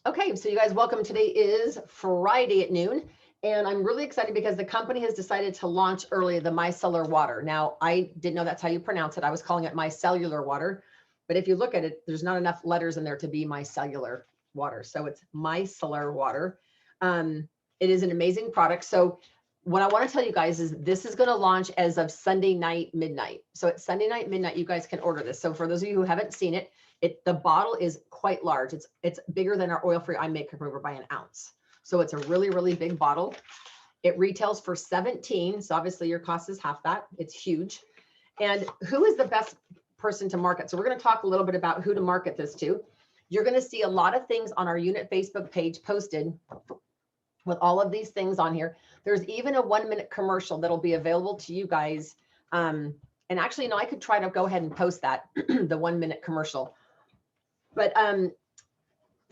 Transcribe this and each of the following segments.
Okay, so you guys, welcome. Today is Friday at noon, and I'm really excited because the company has decided to launch early the Micellar Water. Now, I didn't know that's how you pronounce it. I was calling it Micellular Water, but if you look at it, there's not enough letters in there to be Micellular Water. So it's Micellar Water. It is an amazing product. So what I want to tell you guys is this is going to launch as of Sunday night, midnight. So at Sunday night, midnight, you guys can order this. So for those of you who haven't seen it, the bottle is quite large. It's bigger than our oil-free eye makeup remover by an ounce. So it's a really, really big bottle. It retails for $17. So obviously your cost is half that. It's huge. And who is the best person to market? So we're going to talk a little bit about who to market this to. You're going to see a lot of things on our unit Facebook page posted with all of these things on here. There's even a 1-minute commercial that'll be available to you guys. And actually, I could try to go ahead and post that, the 1-minute commercial. But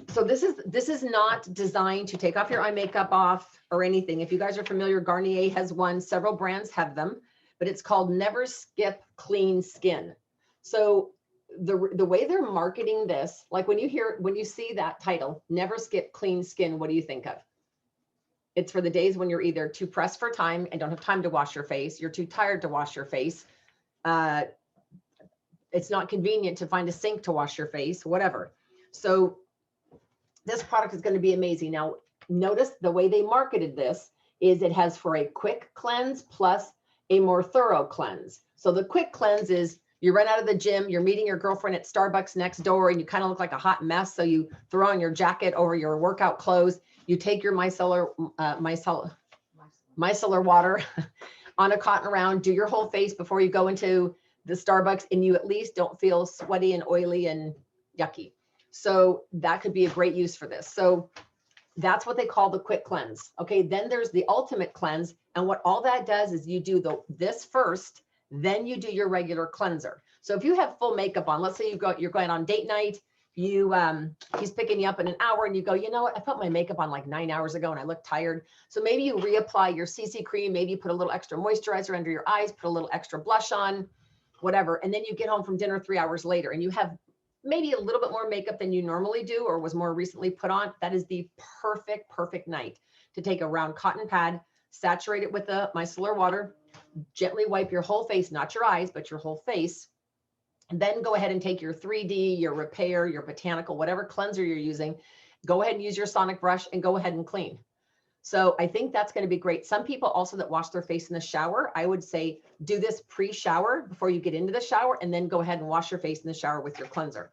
so this is not designed to take off your eye makeup off or anything. If you guys are familiar, Garnier has one, several brands have them, but it's called Never Skip Clean Skin. So the way they're marketing this, like when you see that title, Never Skip Clean Skin, what do you think of? It's for the days when you're either too pressed for time and don't have time to wash your face, you're too tired to wash your face, it's not convenient to find a sink to wash your face, whatever. So this product is going to be amazing. Now, notice the way they marketed this is it has for a quick cleanse plus a more thorough cleanse. So the quick cleanse is you run out of the gym, you're meeting your girlfriend at Starbucks next door, and you kind of look like a hot mess. So you throw on your jacket over your workout clothes. You take your micellar water on a cotton round, do your whole face before you go into the Starbucks, and you at least don't feel sweaty and oily and yucky. So that could be a great use for this. So that's what they call the quick cleanse. Okay, then there's the ultimate cleanse. And what all that does is you do this first, then you do your regular cleanser. So if you have full makeup on, let's say you're going on date night, he's picking you up in an hour and you go, you know what, I put my makeup on like 9 hours ago and I look tired. So maybe you reapply your CC cream, maybe you put a little extra moisturizer under your eyes, put a little extra blush on, whatever. And then you get home from dinner 3 hours later and you have maybe a little bit more makeup than you normally do or was more recently put on. That is the perfect night to take a round cotton pad, saturate it with the micellar water, gently wipe your whole face, not your eyes, but your whole face. And then go ahead and take your 3D, your Repair, your Botanical, whatever cleanser you're using, go ahead and use your sonic brush and go ahead and clean. So I think that's going to be great. Some people also that wash their face in the shower, I would say do this pre-shower before you get into the shower, and then go ahead and wash your face in the shower with your cleanser.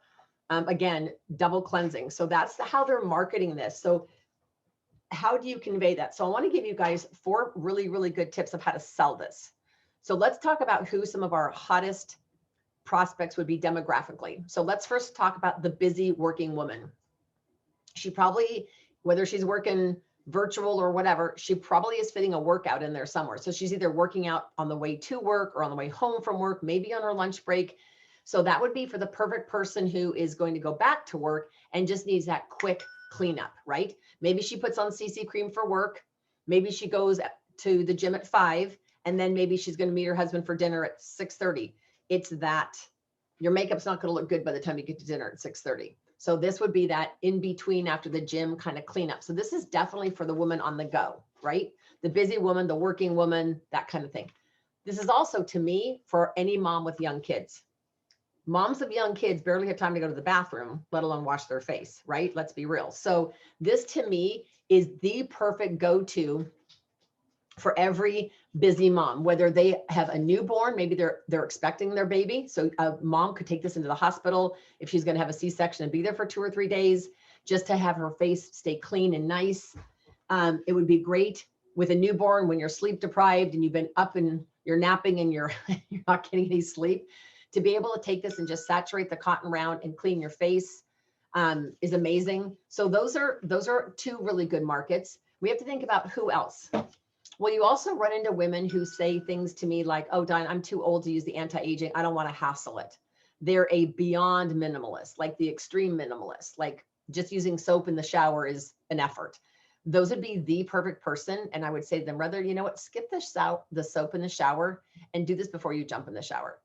Again, double cleansing. So that's how they're marketing this. So how do you convey that? So I want to give you guys 4 really, really good tips of how to sell this. So let's talk about who some of our hottest prospects would be demographically. So let's first talk about the busy working woman. She probably, whether she's working virtual or whatever, she probably is fitting a workout in there somewhere. So she's either working out on the way to work or on the way home from work, maybe on her lunch break. So that would be for the perfect person who is going to go back to work and just needs that quick cleanup, right? Maybe she puts on CC cream for work. Maybe she goes to the gym at 5, and then maybe she's going to meet her husband for dinner at 6:30. It's that your makeup's not going to look good by the time you get to dinner at 6:30. So this would be that in between after the gym kind of cleanup. So this is definitely for the woman on the go, right? The busy woman, the working woman, that kind of thing. This is also, to me, for any mom with young kids. Moms of young kids barely have time to go to the bathroom, let alone wash their face, right? Let's be real. So this, to me, is the perfect go-to for every busy mom, whether they have a newborn, maybe they're expecting their baby. So a mom could take this into the hospital if she's going to have a C-section and be there for 2 or 3 days, just to have her face stay clean and nice. It would be great with a newborn when you're sleep deprived and you've been up and you're napping and you're not getting any sleep. To be able to take this and just saturate the cotton round and clean your face is amazing. So those are 2 really good markets. We have to think about who else. Well, you also run into women who say things to me like, oh, Diane, I'm too old to use the anti-aging. I don't want to hassle it. They're a beyond minimalist, like the extreme minimalist, like just using soap in the shower is an effort. Those would be the perfect person. And I would say to them, rather, you know what, skip the soap in the shower and do this before you jump in the shower.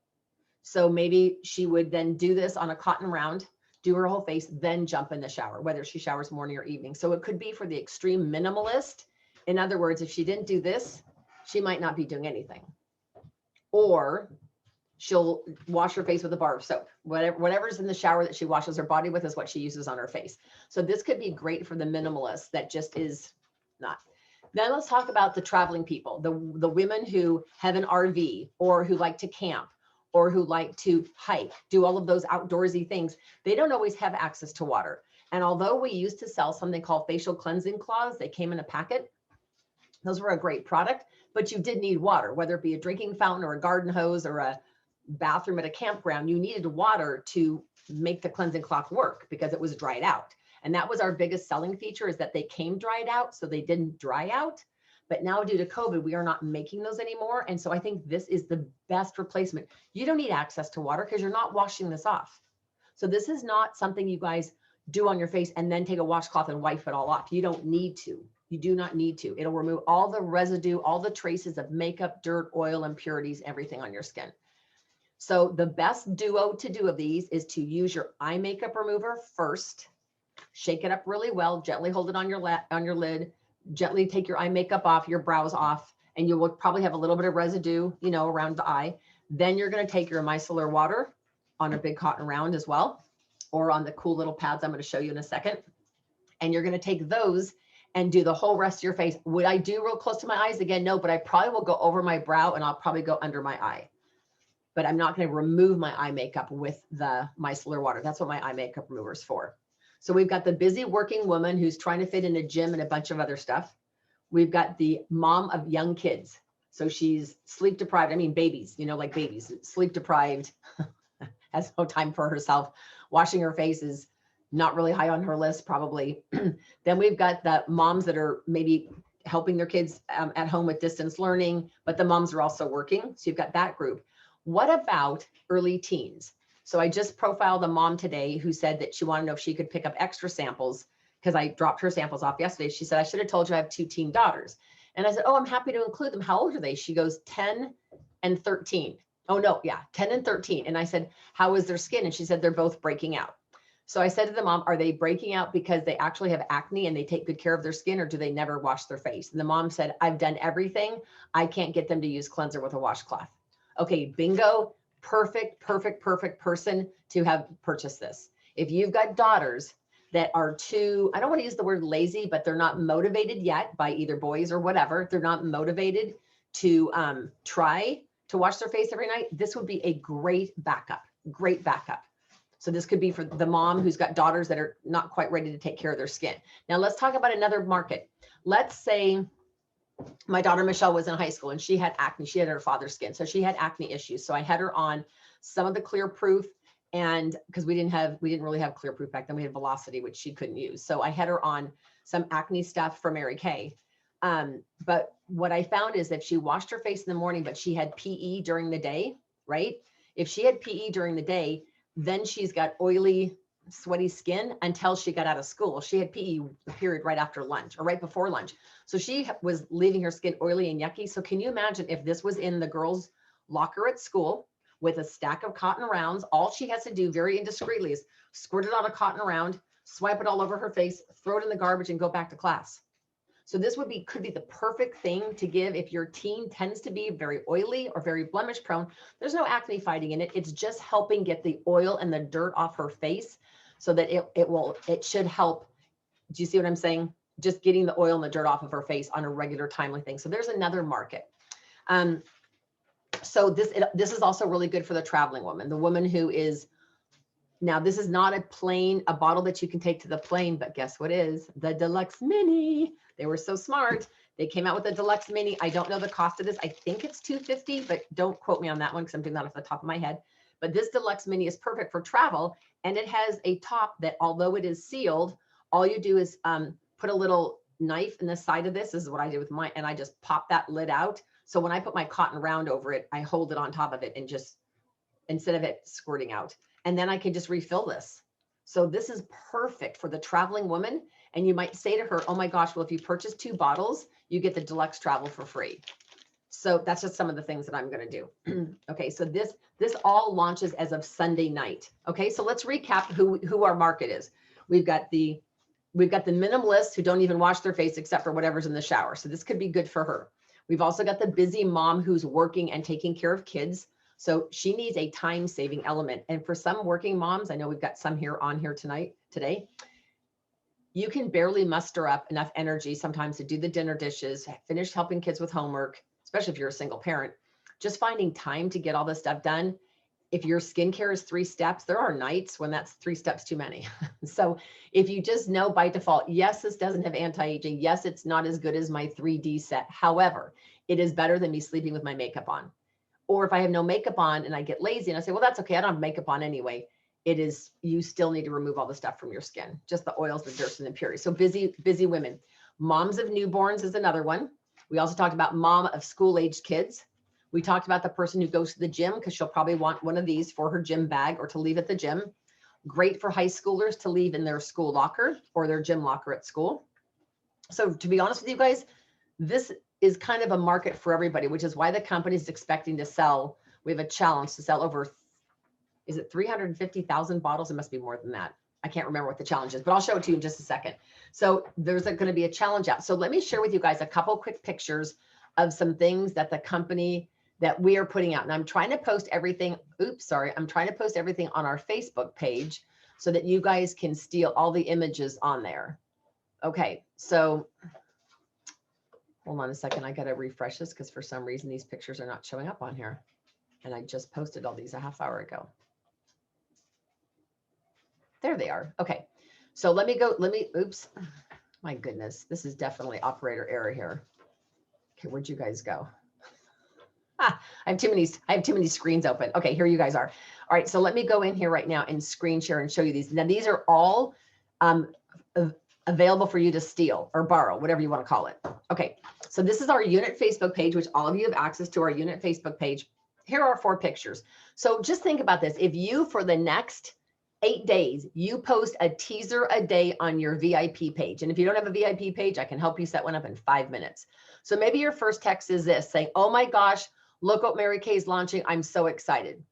So maybe she would then do this on a cotton round, do her whole face, then jump in the shower, whether she showers morning or evening. So it could be for the extreme minimalist. In other words, if she didn't do this, she might not be doing anything. Or she'll wash her face with a bar of soap. Whatever's in the shower that she washes her body with is what she uses on her face. So this could be great for the minimalist that just is not. Then let's talk about the traveling people, the women who have an RV or who like to camp or who like to hike, do all of those outdoorsy things. They don't always have access to water. And although we used to sell something called facial cleansing cloths, they came in a packet. Those were a great product, but you did need water, whether it be a drinking fountain or a garden hose or a bathroom at a campground. You needed water to make the cleansing cloth work because it was dried out. And that was our biggest selling feature, is that they came dried out, so they didn't dry out. But now due to COVID, we are not making those anymore. And so I think this is the best replacement. You don't need access to water because you're not washing this off. So this is not something you guys do on your face and then take a washcloth and wipe it all off. You don't need to. You do not need to. It'll remove all the residue, all the traces of makeup, dirt, oil, impurities, everything on your skin. So the best duo to do of these is to use your eye makeup remover first. Shake it up really well, gently hold it on your lid, gently take your eye makeup off, your brows off, and you will probably have a little bit of residue, you know, around the eye. Then you're going to take your micellar water on a big cotton round as well, or on the cool little pads I'm going to show you in a second. And you're going to take those and do the whole rest of your face. Would I do real close to my eyes again? No, but I probably will go over my brow and I'll probably go under my eye. But I'm not going to remove my eye makeup with the micellar water. That's what my eye makeup remover is for. So we've got the busy working woman who's trying to fit in a gym and a bunch of other stuff. We've got the mom of young kids. So she's sleep deprived. I mean, babies, you know, like babies, sleep deprived, has no time for herself. Washing her face is not really high on her list, probably. Then we've got the moms that are maybe helping their kids at home with distance learning, but the moms are also working. So you've got that group. What about early teens? So I just profiled a mom today who said that she wanted to know if she could pick up extra samples because I dropped her samples off yesterday. She said, I should have told you I have 2 teen daughters. And I said, oh, I'm happy to include them. How old are they? She goes, 10 and 13. Oh no, yeah, 10 and 13. And I said, how is their skin? And she said, they're both breaking out. So I said to the mom, are they breaking out because they actually have acne and they take good care of their skin, or do they never wash their face? And the mom said, I've done everything. I can't get them to use cleanser with a washcloth. Okay, bingo. Perfect person to have purchased this. If you've got daughters that are too, I don't want to use the word lazy, but they're not motivated yet by either boys or whatever. They're not motivated to try to wash their face every night. This would be a great backup. So this could be for the mom who's got daughters that are not quite ready to take care of their skin. Now let's talk about another market. Let's say my daughter Michelle was in high school and she had acne. She had her father's skin, so she had acne issues. So I had her on some of the Clear Proof, and because we didn't really have Clear Proof back then, we had Velocity, which she couldn't use. So I had her on some acne stuff for Mary Kay. But what I found is if she washed her face in the morning, but she had PE during the day, right? If she had PE during the day, then she's got oily, sweaty skin until she got out of school. She had PE the period right after lunch or right before lunch. So she was leaving her skin oily and yucky. So can you imagine if this was in the girls' locker at school with a stack of cotton rounds? All she has to do very indiscreetly is squirt it on a cotton round, swipe it all over her face, throw it in the garbage and go back to class. So this could be the perfect thing to give if your teen tends to be very oily or very blemish prone. There's no acne fighting in it. It's just helping get the oil and the dirt off her face so that it should help. Do you see what I'm saying? Just getting the oil and the dirt off of her face on a regular timely thing. So there's another market. So this is also really good for the traveling woman, the woman who is, now this is not a bottle that you can take to the plane, but guess what is? The Deluxe Mini. They were so smart. They came out with a Deluxe Mini. I don't know the cost of this. I think it's $250, but don't quote me on that one because I'm doing that off the top of my head. But this Deluxe Mini is perfect for travel. And it has a top that, although it is sealed, all you do is put a little knife in the side of this. This is what I did with mine. And I just pop that lid out. So when I put my cotton round over it, I hold it on top of it and just, instead of it squirting out. And then I can just refill this. So this is perfect for the traveling woman. And you might say to her, oh my gosh, well, if you purchase 2 bottles, you get the Deluxe Travel for free. So that's just some of the things that I'm going to do. Okay, so this all launches as of Sunday night. Okay, so let's recap who our market is. We've got the minimalists who don't even wash their face except for whatever's in the shower. So this could be good for her. We've also got the busy mom who's working and taking care of kids. So she needs a time-saving element. And for some working moms, I know we've got some here on here today, you can barely muster up enough energy sometimes to do the dinner dishes, finish helping kids with homework, especially if you're a single parent. Just finding time to get all this stuff done. If your skincare is 3 steps, there are nights when that's 3 steps too many. So if you just know by default, yes, this doesn't have anti-aging. Yes, it's not as good as my 3D set. However, it is better than me sleeping with my makeup on. Or if I have no makeup on and I get lazy and I say, well, that's okay, I don't have makeup on anyway. It is, you still need to remove all the stuff from your skin, just the oils, the dirt, and the impurities. So busy women. Moms of newborns is another one. We also talked about mom of school-aged kids. We talked about the person who goes to the gym because she'll probably want one of these for her gym bag or to leave at the gym. Great for high schoolers to leave in their school locker or their gym locker at school. So to be honest with you guys, this is kind of a market for everybody, which is why the company is expecting to sell. We have a challenge to sell over, is it 350,000 bottles? It must be more than that. I can't remember what the challenge is, but I'll show it to you in just a second. So there's going to be a challenge out. So let me share with you guys a couple quick pictures of some things that the company that we are putting out. And I'm trying to post everything. I'm trying to post everything on our Facebook page so that you guys can steal all the images on there. Okay, so hold on a second. I got to refresh this because for some reason these pictures are not showing up on here. And I just posted all these a half hour ago. There they are. Okay, so oops, my goodness, this is definitely operator error here. Okay, where'd you guys go? I have too many screens open. Okay, here you guys are. All right, so let me go in here right now and screen share and show you these. Now these are all available for you to steal or borrow, whatever you want to call it. Okay, so this is our unit Facebook page, which all of you have access to our unit Facebook page. Here are 4 pictures. So just think about this. If you, for the next 8 days, you post a teaser a day on your VIP page. And if you don't have a VIP page, I can help you set one up in 5 minutes. So maybe your first text is this saying, oh my gosh, look what Mary Kay is launching. I'm so excited.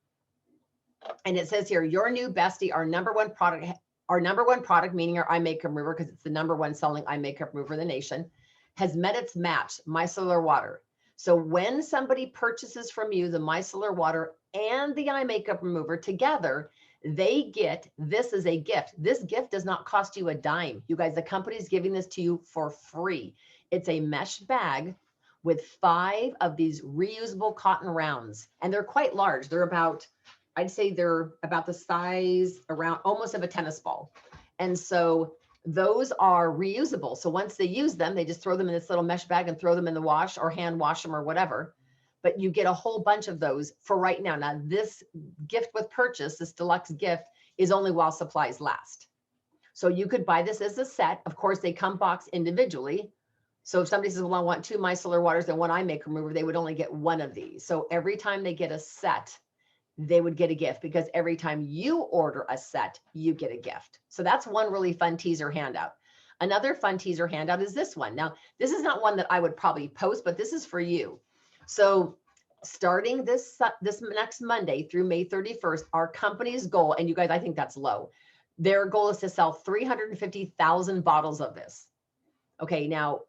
And it says here, your new bestie, our number one product, meaning our eye makeup remover, because it's the number 1 selling eye makeup remover in the nation, has met its match, Micellar Water. So when somebody purchases from you the Micellar Water and the eye makeup remover together, they get this as a gift. This gift does not cost you a dime. You guys, the company is giving this to you for free. It's a mesh bag with 5 of these reusable cotton rounds, and they're quite large. They're about, I'd say they're about the size around almost of a tennis ball. And so those are reusable. So once they use them, they just throw them in this little mesh bag and throw them in the wash or hand wash them or whatever. But you get a whole bunch of those for right now. Now this gift with purchase, this deluxe gift, is only while supplies last. So you could buy this as a set. Of course, they come boxed individually. So if somebody says, well, I want 2 Micellar Waters and 1 eye makeup remover, they would only get 1 of these. So every time they get a set, they would get a gift, because every time you order a set, you get a gift. So that's one really fun teaser handout. Another fun teaser handout is this one. Now, this is not one that I would probably post, but this is for you. So starting this next Monday through May 31st, our company's goal, and you guys, I think that's low. Their goal is to sell 350,000 bottles of this. Okay, now,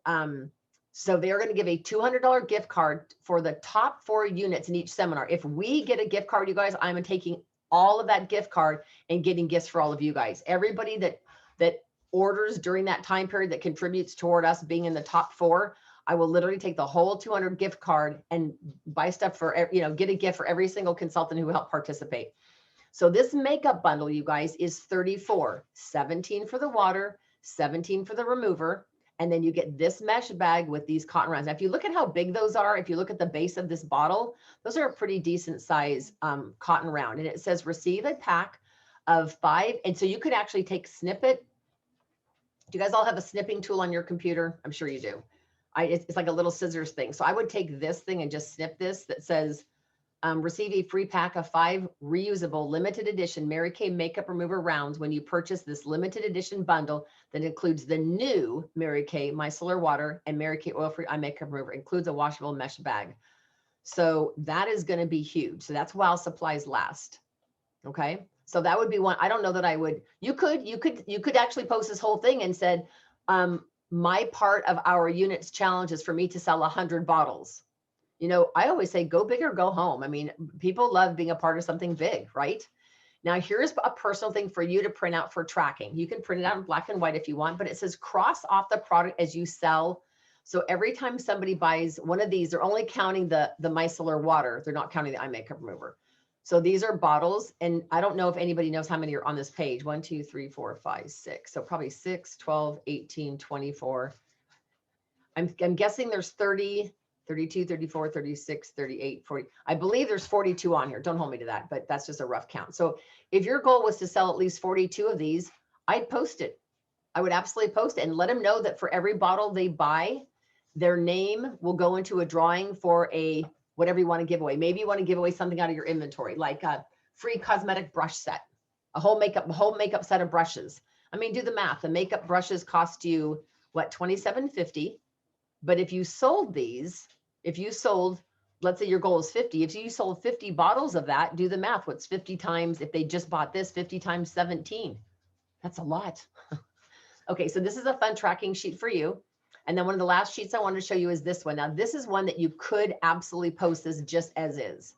so they're going to give a $200 gift card for the top 4 units in each seminar. If we get a gift card, you guys, I'm taking all of that gift card and getting gifts for all of you guys. Everybody that orders during that time period that contributes toward us being in the top 4, I will literally take the whole 200 gift card and buy stuff for, get a gift for every single consultant who helped participate. So this makeup bundle, you guys, is 34, 17 for the water, 17 for the remover. And then you get this mesh bag with these cotton rounds. Now, if you look at how big those are, if you look at the base of this bottle, those are a pretty decent size cotton round. And it says receive a pack of 5. And so you could actually take snippet. Do you guys all have a snipping tool on your computer? I'm sure you do. It's like a little scissors thing. So I would take this thing and just snip this that says receive a free pack of 5 reusable limited edition Mary Kay makeup remover rounds when you purchase this limited edition bundle that includes the new Mary Kay Micellar Water and Mary Kay oil-free eye makeup remover. Includes a washable mesh bag. So that is going to be huge. So that's while supplies last. Okay. So that would be one. I don't know that I would, you could actually post this whole thing and said, my part of our units challenge is for me to sell 100 bottles. You know, I always say, go big or go home. I mean, people love being a part of something big, right? Now, here's a personal thing for you to print out for tracking. You can print it out in black and white if you want, but it says cross off the product as you sell. So every time somebody buys one of these, they're only counting the micellar water. They're not counting the eye makeup remover. So these are bottles. And I don't know if anybody knows how many are on this page. 1, 2, 3, 4, 5, 6. So probably 6, 12, 18, 24. I'm guessing there's 30, 32, 34, 36, 38, 40. I believe there's 42 on here. Don't hold me to that, but that's just a rough count. So if your goal was to sell at least 42 of these, I'd post it. I would absolutely post it and let them know that for every bottle they buy, their name will go into a drawing for a whatever you want to give away. Maybe you want to give away something out of your inventory, like a free cosmetic brush set, a whole makeup set of brushes. I mean, do the math. The makeup brushes cost you what, $27.50. But if you sold these, let's say your goal is 50. If you sold 50 bottles of that, do the math. What's 50 times, if they just bought this, 50 times 17? That's a lot. Okay, so this is a fun tracking sheet for you. And then one of the last sheets I wanted to show you is this one. Now, this is one that you could absolutely post this just as is.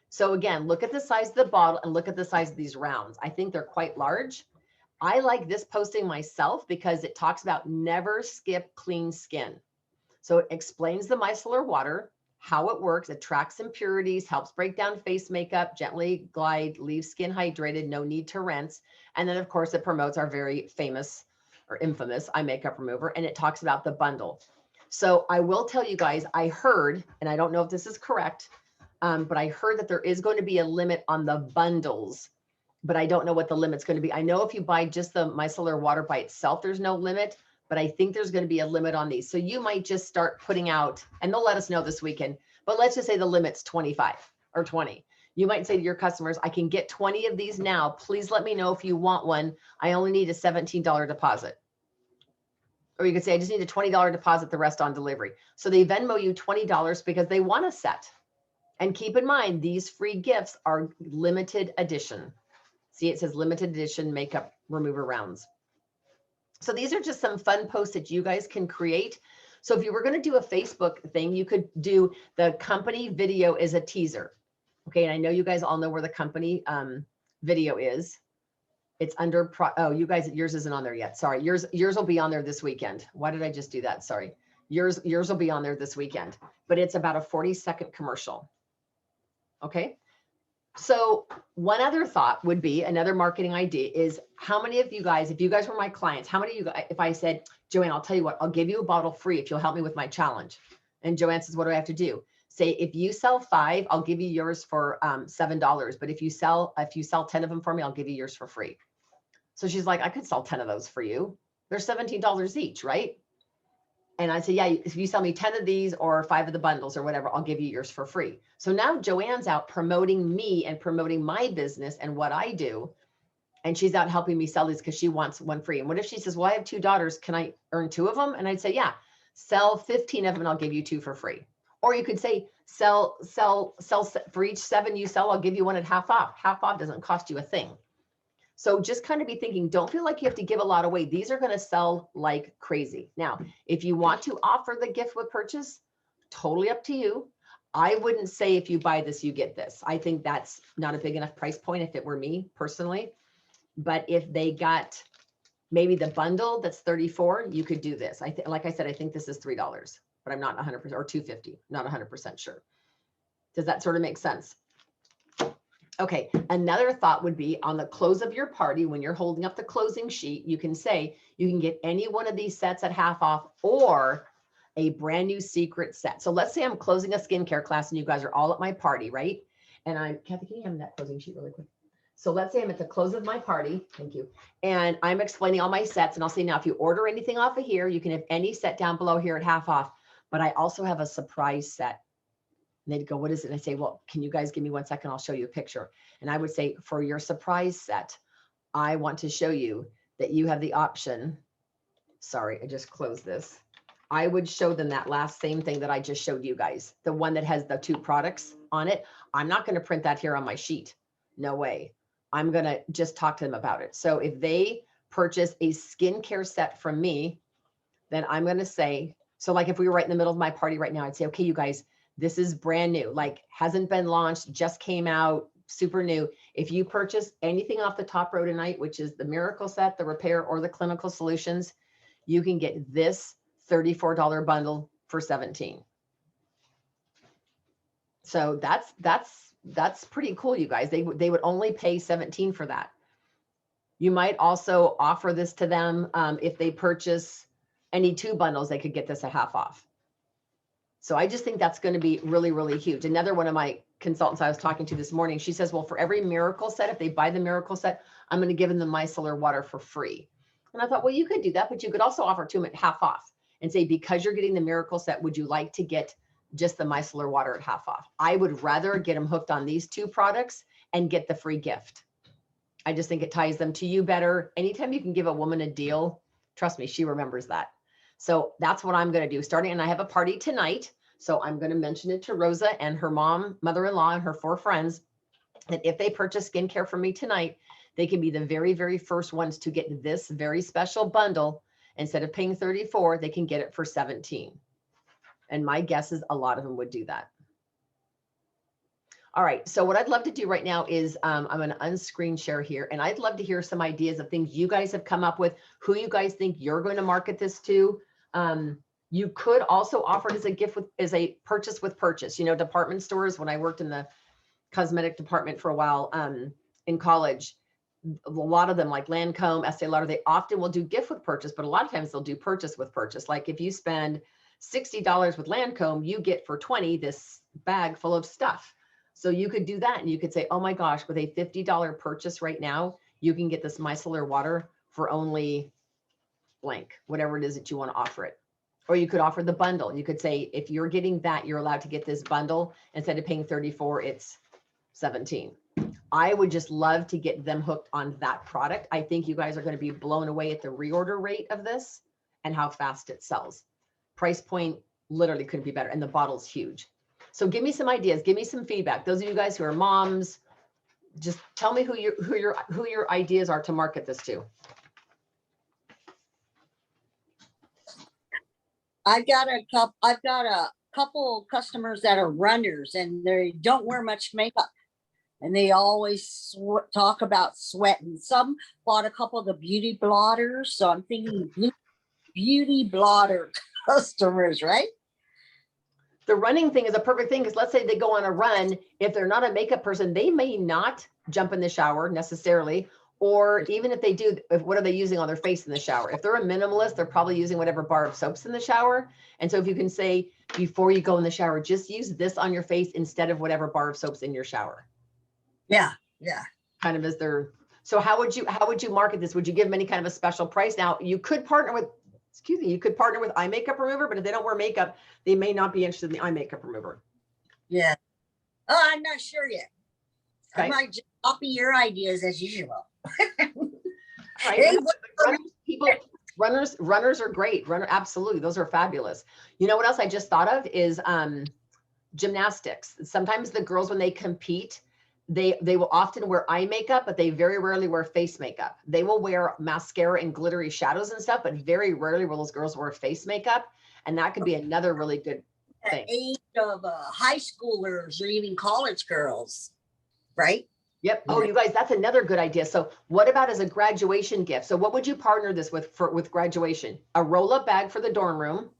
So again, look at the size of the bottle and look at the size of these rounds. I think they're quite large. I like this posting myself because it talks about never skip clean skin. So it explains the micellar water, how it works. It tracks impurities, helps break down face makeup, gently glide, leaves skin hydrated, no need to rinse. And then of course it promotes our very famous or infamous eye makeup remover. And it talks about the bundle. So I will tell you guys, I heard, and I don't know if this is correct, but I heard that there is going to be a limit on the bundles, but I don't know what the limit's going to be. I know if you buy just the micellar water by itself, there's no limit, but I think there's going to be a limit on these. So you might just start putting out, and they'll let us know this weekend, but let's just say the limit's 25 or 20. You might say to your customers, I can get 20 of these now. Please let me know if you want one. I only need a $17 deposit. Or you could say, I just need a $20 deposit, the rest on delivery. So they Venmo you $20 because they want a set. And keep in mind, these free gifts are limited edition. See, it says limited edition makeup remover rounds. So these are just some fun posts that you guys can create. So if you were going to do a Facebook thing, you could do the company video as a teaser. Okay. And I know you guys all know where the company video is. It's under, oh, you guys, yours isn't on there yet. Sorry. Yours will be on there this weekend. Why did I just do that? Sorry. Yours will be on there this weekend, but it's about a 40-second commercial. Okay. So one other thought would be, another marketing idea is, how many of you guys, if you guys were my clients, how many of you guys, if I said, Joanne, I'll tell you what, I'll give you a bottle free if you'll help me with my challenge. And Joanne says, what do I have to do? Say, if you sell 5, I'll give you yours for $7. But if you sell 10 of them for me, I'll give you yours for free. So she's like, I could sell 10 of those for you. They're $17 each, right? And I say, yeah, if you sell me 10 of these or 5 of the bundles or whatever, I'll give you yours for free. So now Joanne's out promoting me and promoting my business and what I do. And she's out helping me sell these because she wants one free. And what if she says, well, I have 2 daughters. Can I earn 2 of them? And I'd say, yeah, sell 15 of them and I'll give you 2 for free. Or you could say, sell for each 7 you sell, I'll give you 1 at half off. Half off doesn't cost you a thing. So just kind of be thinking, don't feel like you have to give a lot away. These are going to sell like crazy. Now, if you want to offer the gift with purchase, totally up to you. I wouldn't say if you buy this, you get this. I think that's not a big enough price point if it were me personally. But if they got maybe the bundle that's $34, you could do this. Like I said, I think this is $3, but I'm not 100% or $2.50, not 100% sure. Does that sort of make sense? Okay, another thought would be on the close of your party, when you're holding up the closing sheet, you can say you can get any one of these sets at half off or a brand new secret set. So let's say I'm closing a skincare class and you guys are all at my party, right? And Kathy, can you hand me that closing sheet really quick? So let's say I'm at the close of my party, thank you. And I'm explaining all my sets and I'll say, now, if you order anything off of here, you can have any set down below here at half off, but I also have a surprise set. And they'd go, what is it? And I say, well, can you guys give me 1 second? I'll show you a picture. And I would say, for your surprise set, I want to show you that you have the option. Sorry, I just closed this. I would show them that last same thing that I just showed you guys, the one that has the 2 products on it. I'm not going to print that here on my sheet. No way. I'm going to just talk to them about it. So if they purchase a skincare set from me, then I'm going to say, so like if we were right in the middle of my party right now, I'd say, okay, you guys, this is brand new, like hasn't been launched, just came out, super new. If you purchase anything off the top row tonight, which is the Miracle Set, the Repair, or the Clinical Solutions, you can get this $34 bundle for $17. So that's pretty cool, you guys. They would only pay $17 for that. You might also offer this to them if they purchase any 2 bundles, they could get this a half off. So I just think that's going to be really, really huge. Another one of my consultants I was talking to this morning, she says, well, for every Miracle Set, if they buy the Miracle Set, I'm going to give them the Micellar Water for free. And I thought, well, you could do that, but you could also offer to them at half off and say, because you're getting the Miracle Set, would you like to get just the Micellar Water at half off? I would rather get them hooked on these 2 products and get the free gift. I just think it ties them to you better. Anytime you can give a woman a deal, trust me, she remembers that. So that's what I'm going to do starting. And I have a party tonight. So I'm going to mention it to Rosa and her mom, mother-in-law, and her 4 friends, that if they purchase skincare from me tonight, they can be the very, very first ones to get this very special bundle. Instead of paying $34, they can get it for $17. And my guess is a lot of them would do that. All right. So what I'd love to do right now is I'm going to unscreen share here, and I'd love to hear some ideas of things you guys have come up with, who you guys think you're going to market this to. You could also offer it as a gift as a purchase with purchase. You know, department stores, when I worked in the cosmetic department for a while in college, a lot of them like Lancome, Estee Lauder, they often will do gift with purchase, but a lot of times they'll do purchase with purchase. Like if you spend $60 with Lancome, you get for $20 this bag full of stuff. So you could do that, and you could say, oh my gosh, with a $50 purchase right now, you can get this Micellar Water for only blank, whatever it is that you want to offer it. Or you could offer the bundle. You could say, if you're getting that, you're allowed to get this bundle. Instead of paying $34, it's $17. I would just love to get them hooked on that product. I think you guys are going to be blown away at the reorder rate of this and how fast it sells. Price point literally couldn't be better. And the bottle's huge. So give me some ideas. Give me some feedback. Those of you guys who are moms, just tell me who your ideas are to market this to. I've got a couple customers that are runners, and they don't wear much makeup, and they always talk about sweating. Some bought a couple of the beauty blotters, so I'm thinking beauty blotter customers, right? The running thing is a perfect thing, because let's say they go on a run. If they're not a makeup person, they may not jump in the shower necessarily. Or even if they do, what are they using on their face in the shower? If they're a minimalist, they're probably using whatever bar of soaps in the shower. And so if you can say, before you go in the shower, just use this on your face instead of whatever bar of soaps in your shower. Yeah. Kind of as their, so how would you market this? Would you give them any kind of a special price? Now you could partner with, you could partner with eye makeup remover, but if they don't wear makeup, they may not be interested in the eye makeup remover. Yeah. Oh, I'm not sure yet. Okay. I might just copy your ideas as usual. Right. Runners are great. Absolutely. Those are fabulous. You know what else I just thought of is gymnastics. Sometimes the girls, when they compete, they will often wear eye makeup, but they very rarely wear face makeup. They will wear mascara and glittery shadows and stuff, but very rarely will those girls wear face makeup. And that could be another really good thing. At age of high schoolers or even college girls, right? Yep. Oh, you guys, that's another good idea. So what about as a graduation gift? So what would you partner this with graduation? A roll-up bag for the dorm room.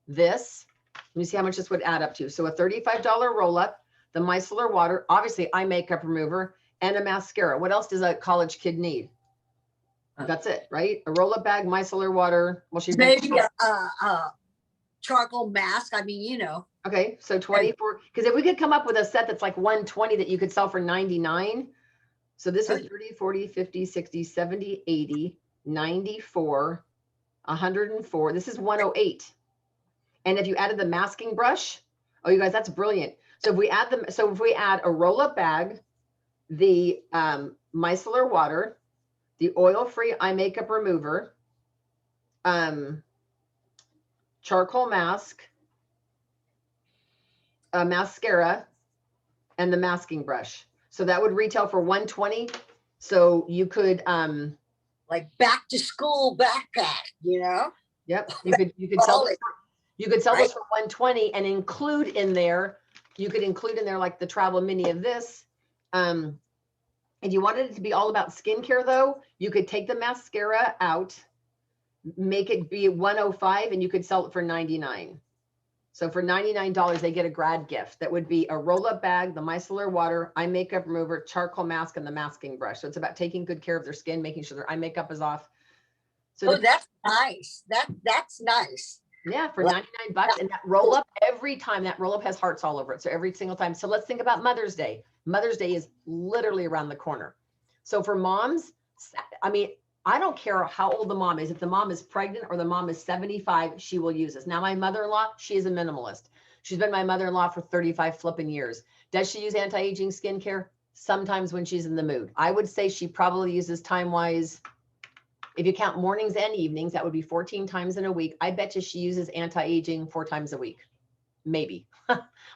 This, let me see how much this would add up to. So a $35 roll-up, the Micellar Water, obviously eye makeup remover, and a mascara. What else does a college kid need? That's it, right? A roll-up bag, Micellar Water. Well, she's maybe a charcoal mask. I mean, you know. Okay, so 24, because if we could come up with a set that's like 120 that you could sell for 99. So this is 30, 40, 50, 60, 70, 80, 94, 104. This is 108. And if you added the masking brush, oh, you guys, that's brilliant. So if we add a roll-up bag, the Micellar Water, the oil-free eye makeup remover, charcoal mask, a mascara, and the masking brush. So that would retail for $120. So you could Like back to school backpack, you know? yep, you could sell this Right. for $120 and include in there, you could include in there like the travel mini of this. And you wanted it to be all about skincare though, you could take the mascara out, make it be $105, and you could sell it for $99. So for $99, they get a grad gift. That would be a roll-up bag, the micellar water, eye makeup remover, charcoal mask, and the masking brush. So it's about taking good care of their skin, making sure their eye makeup is off. So Oh, that's nice. That's nice. yeah, for $99. And that roll up, every time that roll up has hearts all over it. So every single time. So let's think about Mother's Day. Mother's Day is literally around the corner. So for moms, I mean, I don't care how old the mom is. If the mom is pregnant or the mom is 75, she will use this. Now, my mother-in-law, she is a minimalist. She's been my mother-in-law for 35 flipping years. Does she use anti-aging skincare? Sometimes when she's in the mood. I would say she probably uses time-wise, if you count mornings and evenings, that would be 14 times in a week. I bet you she uses anti-aging 4 times a week, maybe,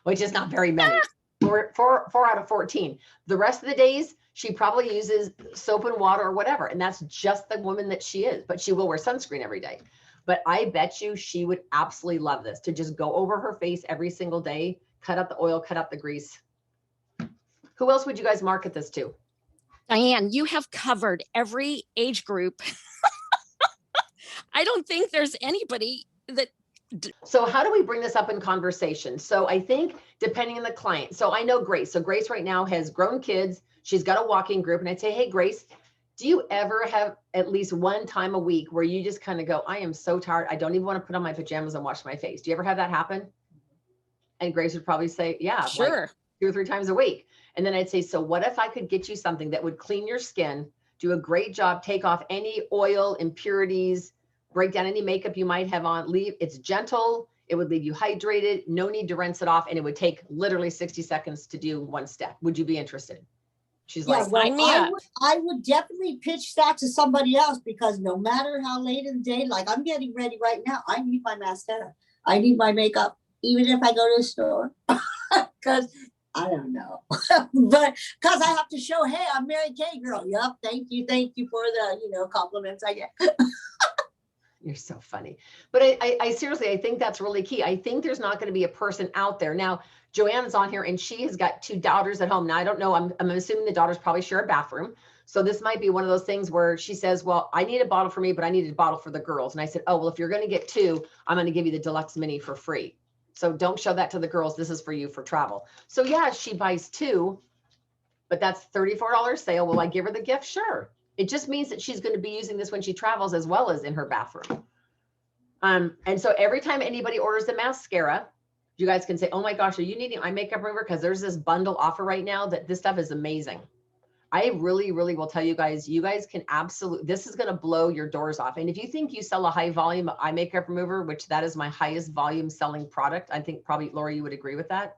which is not very many. Four out of 14. The rest of the days, she probably uses soap and water or whatever. And that's just the woman that she is, but she will wear sunscreen every day. But I bet you she would absolutely love this, to just go over her face every single day, cut out the oil, cut out the grease. Who else would you guys market this to? Diane, you have covered every age group. I don't think there's anybody that. So how do we bring this up in conversation? So I think depending on the client. So I know Grace. So Grace right now has grown kids. She's got a walking group. And I'd say, hey, Grace, do you ever have at least one time a week where you just kind of go, I am so tired. I don't even want to put on my pajamas and wash my face. Do you ever have that happen? And Grace would probably say, yeah, sure, like 2 or 3 times a week. And then I'd say, so what if I could get you something that would clean your skin, do a great job, take off any oil, impurities, break down any makeup you might have on, it's gentle, it would leave you hydrated, no need to rinse it off, and it would take literally 60 seconds to do one step. Would you be interested? She's Yeah, like, well, I would definitely pitch that to somebody else, because no matter how late in the day, like I'm getting ready right now, I need my mascara, I need my makeup, even if I go to the store, because I don't know, but because I have to show, hey, I'm Mary Kay girl. Yep, thank you for the compliments I get. You're so funny. But I seriously, I think that's really key. I think there's not going to be a person out there. Now, Joanne's on here and she has got 2 daughters at home. Now, I don't know. I'm assuming the daughters probably share a bathroom. So this might be one of those things where she says, well, I need a bottle for me, but I need a bottle for the girls. And I said, oh, well, if you're going to get 2, I'm going to give you the deluxe mini for free. So don't show that to the girls. This is for you for travel. So yeah, she buys 2, but that's $34 sale. Will I give her the gift? Sure. It just means that she's going to be using this when she travels as well as in her bathroom. And so every time anybody orders the mascara, you guys can say, oh my gosh, are you needing eye makeup remover? Because there's this bundle offer right now that this stuff is amazing. I really, really will tell you guys can absolutely, this is going to blow your doors off. And if you think you sell a high volume eye makeup remover, which that is my highest volume selling product, I think probably Lori, you would agree with that.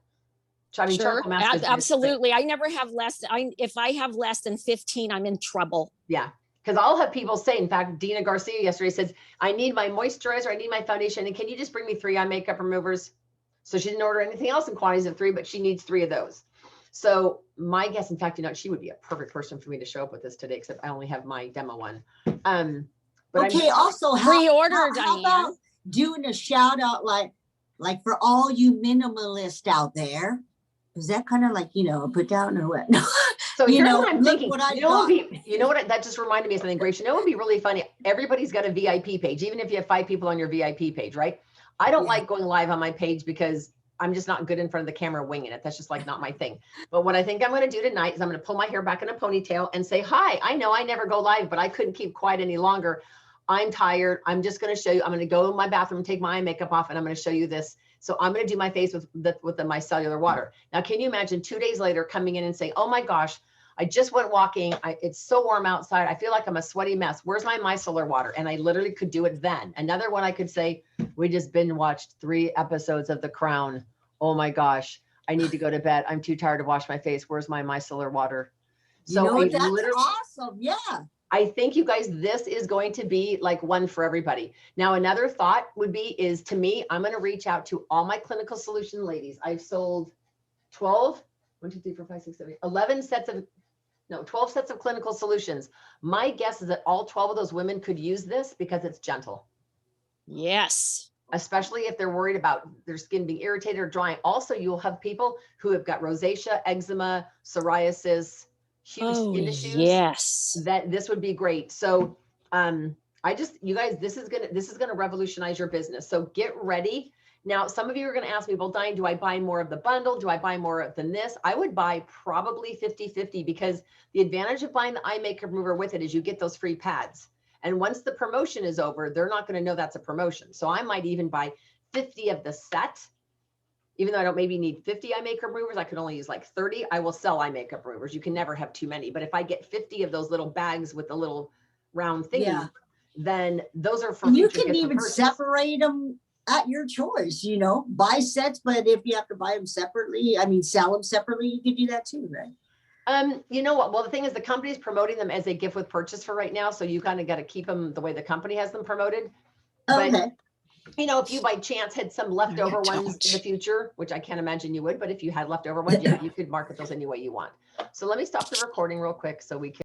I mean, sure, absolutely. I never have less. If I have less than 15, I'm in trouble. Yeah. Because I'll have people say, in fact, Dina Garcia yesterday says, I need my moisturizer, I need my foundation, and can you just bring me 3 eye makeup removers? So she didn't order anything else in quantities of 3, but she needs 3 of those. So my guess, in fact, she would be a perfect person for me to show up with this today, except I only have my demo one. But okay, also pre-order, how about doing a shout out like for all you minimalists out there? Is that kind of like, put down or what? So here's what I'm thinking. That just reminded me of something great. It would be really funny. Everybody's got a VIP page, even if you have 5 people on your VIP page, right? I don't like going live on my page because I'm just not good in front of the camera winging it. That's just like not my thing. But what I think I'm going to do tonight is I'm going to pull my hair back in a ponytail and say, hi, I know I never go live, but I couldn't keep quiet any longer. I'm tired. I'm just going to show you. I'm going to go in my bathroom, take my eye makeup off, and I'm going to show you this. So I'm going to do my face with the micellar water. Now, can you imagine 2 days later coming in and saying, oh my gosh, I just went walking. It's so warm outside. I feel like I'm a sweaty mess. Where's my micellar water? And I literally could do it then. Another one I could say, we just binge watched 3 episodes of The Crown. Oh my gosh, I need to go to bed. I'm too tired to wash my face. Where's my micellar water? So that's awesome. Yeah. I think you guys, this is going to be like one for everybody. Now, another thought would be is to me, I'm going to reach out to all my clinical solution ladies. I've sold 12, 1, 2, 3, 4, 5, 6, 7, 11 sets of, no, 12 sets of clinical solutions. My guess is that all 12 of those women could use this because it's gentle, Yes. especially if they're worried about their skin being irritated or drying. Also, you'll have people who have got rosacea, eczema, psoriasis, huge Oh, skin issues. yes. That this would be great. So I just, you guys, this is gonna revolutionize your business. So get ready. Now, some of you are gonna ask me, well, Diane, do I buy more of the bundle? Do I buy more than this? I would buy probably 50-50 because the advantage of buying the eye makeup remover with it is you get those free pads. And once the promotion is over, they're not gonna know that's a promotion. So I might even buy 50 of the set. Even though I don't maybe need 50 eye makeup removers, I could only use like 30. I will sell eye makeup removers. You can never have too many. But if I get 50 of those little bags with the little round thingy, Yeah. then those are for And you future can gifts or even purchase. separate them at your choice, you know, buy sets, but if you have to buy them separately, I mean, sell them separately, you can do that too, right? You know what? Well, the thing is the company's promoting them as a gift with purchase for right now. So you kind of got to keep them the way the company has them promoted. But Okay. you know, if you by chance had some leftover ones in the future, which I can't imagine you would, but if you had leftover ones, yeah, you could market those any way you want. So let me stop the recording real quick so we can